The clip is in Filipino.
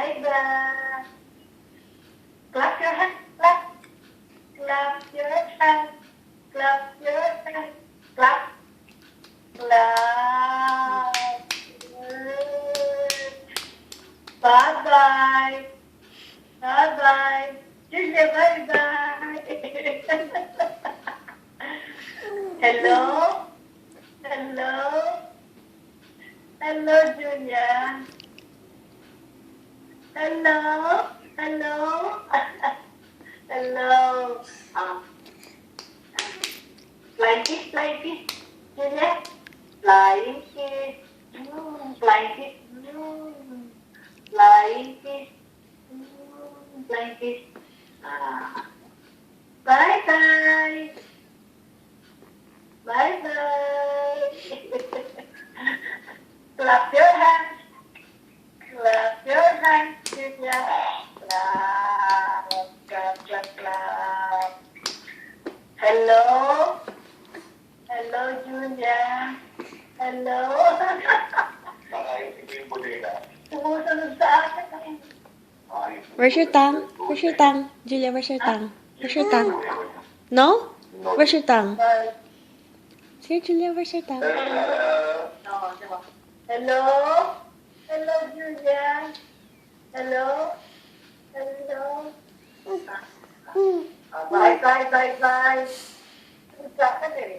Bye-bye. Clap your hands. Clap. Clap your hands. Clap your hands. Clap. Clap. Good. Bye-bye. Bye-bye. Julia, bye-bye. Hello? Hello? Hello, Julia. Hello? Hello? Hello? Flying kiss, Julia. Flying kiss. Flying kiss. Flying kiss. Flying kiss. Bye-bye. Bye-bye. Clap your hands. Clap your hands, Julia. Clap, clap, clap, clap. Hello? Hello, Julia. Hello? Sumusunod sa akin. Where's your tongue? Where's your tongue? Julia, where's your tongue? Where's your tongue? No? Where's your tongue? Sige, Julia, where's your tongue? Hello? Hello, Julia. Hello? Hello? Bye, bye, bye, bye. Sa akin eh.